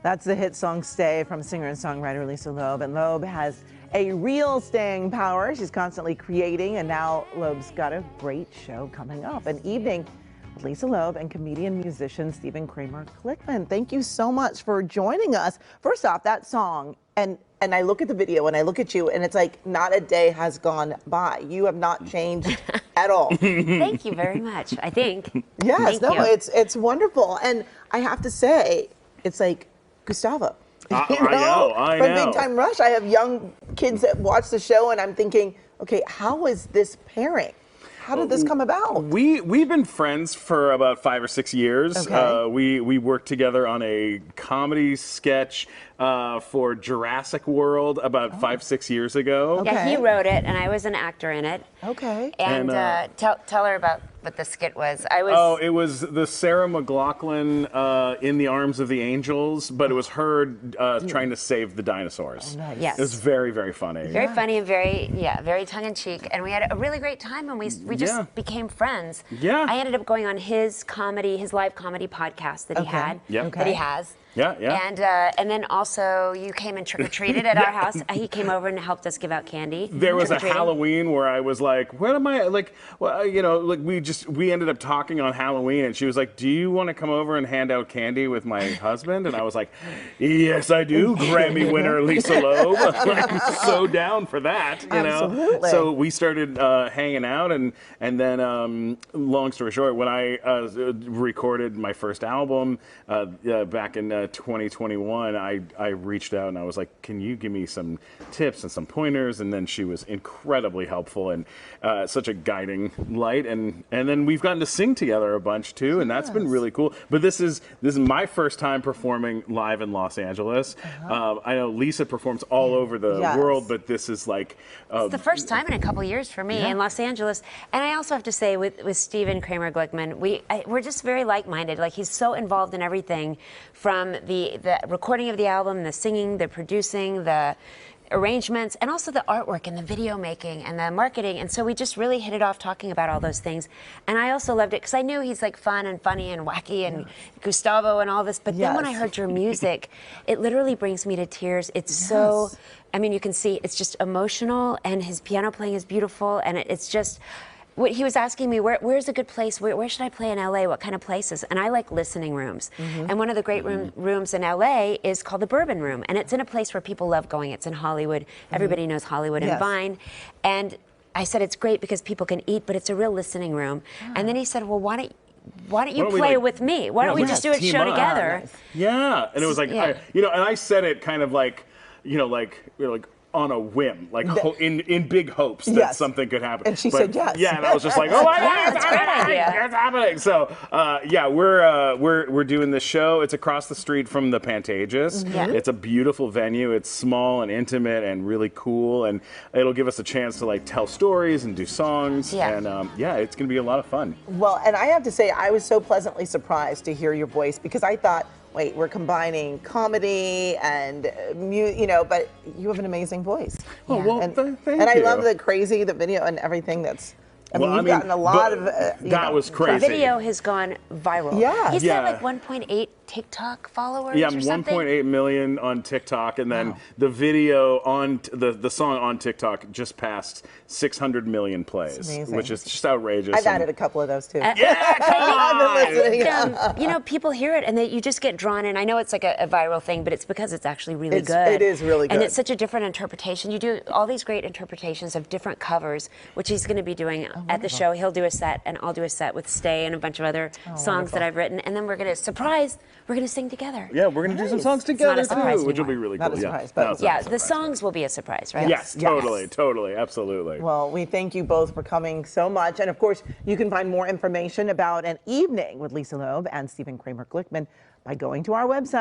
That's the hit song Stay from singer and songwriter Lisa Loeb. And Loeb has a real staying power. She's constantly creating, and now Loeb's got a great show coming up. An evening with Lisa Loeb and comedian musician Stephen Kramer Glickman. Thank you so much for joining us. First off, that song, and I look at the video and I look at you, and it's like not a day has gone by. You have not changed at all. Thank you very much, I think. Yes, Thank you. it's wonderful. And I have to say, it's like Gustavo. I know. From Big Time Rush, I have young kids that watch the show, and I'm thinking, okay, how is this pairing? How did this come about? We've been friends for about 5 or 6 years. Okay. We worked together on a comedy sketch for Jurassic World about 5 or 6 years ago. Okay. Yeah, he wrote it, and I was an actor in it. Okay. And tell her about what the skit was. It was the Sarah McLachlan In the Arms of the Angels, but it was her trying to save the dinosaurs. Oh, nice. Yes. It was very, very funny. Very funny and very tongue-in-cheek, and we had a really great time, and we just became friends. Yeah. I ended up going on his live comedy podcast that he had, that he has. Yeah, yeah. And then also you came and trick-or-treated at our house. He came over and helped us give out candy. There was a Halloween where I was like, what am I, like, well, you know, like we ended up talking on Halloween, and she was like, do you want to come over and hand out candy with my husband? And I was like, yes, I do, Grammy winner Lisa Loeb. I'm so down for that, you know? Absolutely. So we started hanging out, and then, long story short, when I recorded my first album back in 2021, I reached out and I was like, can you give me some tips and some pointers? And then she was incredibly helpful and such a guiding light. And then we've gotten to sing together a bunch too, and that's been really cool. But this is my first time performing live in Los Angeles. I know Lisa performs all over the world, but this is like it's the first time in a couple years for me in Los Angeles. And I also have to say, with Stephen Kramer Glickman, we're just very like-minded. Like, he's so involved in everything, from the recording of the album, the singing, the producing, the arrangements, and also the artwork and the video making and the marketing. And so we just really hit it off talking about all those things. And I also loved it because I knew he's like fun and funny and wacky and Gustavo and all this. But then when I heard your music, it literally brings me to tears. It's so, I mean, you can see it's just emotional, and his piano playing is beautiful, and it's just, he was asking me, where's a good place? Where should I play in LA? What kind of places? And I like listening rooms. And one of the great rooms in LA is called the Bourbon Room. And it's in a place where people love going. It's in Hollywood. Everybody knows Hollywood and Vine. And I said, it's great because people can eat, but it's a real listening room. And then he said, well, why don't you play with me? Why don't we just do a show together? Yeah. And it was like, you know, and I said it kind of like, you know, like on a whim, like in big hopes that something could happen. And she said yes. Yeah, and I was just like, oh my God, that's a great idea. It's happening. So yeah, we're doing this show. It's across the street from the Pantages. It's a beautiful venue. It's small and intimate and really cool, and it'll give us a chance to like tell stories and do songs. And yeah, it's gonna be a lot of fun. Well, and I have to say, I was so pleasantly surprised to hear your voice, because I thought, wait, we're combining comedy and you know, but you have an amazing voice. Oh, well, and thank you. I love the video and everything. That's, I mean, you've gotten a lot of that was crazy. The video has gone viral. He's got like 1.8 TikTok followers. Yeah, 1.8 million on TikTok, and then the video on the song on TikTok just passed 600 million plays, which is just outrageous. I've added a couple of those too. Yeah, come on. You know, people hear it and you just get drawn in. I know it's like a viral thing, but it's because it's actually really good. It is really good. And it's such a different interpretation. You do all these great interpretations of different covers, which he's going to be doing at the show. He'll do a set, and I'll do a set with Stay and a bunch of other songs that I've written. And then we're going to we're going to sing together. Yeah, we're going to do some songs together too, which will be really cool. Not a surprise, but the songs will be a surprise, right? Yes, totally, absolutely. Well, we thank you both for coming so much. And of course, you can find more information about An Evening with Lisa Loeb and Stephen Kramer Glickman by going to our website.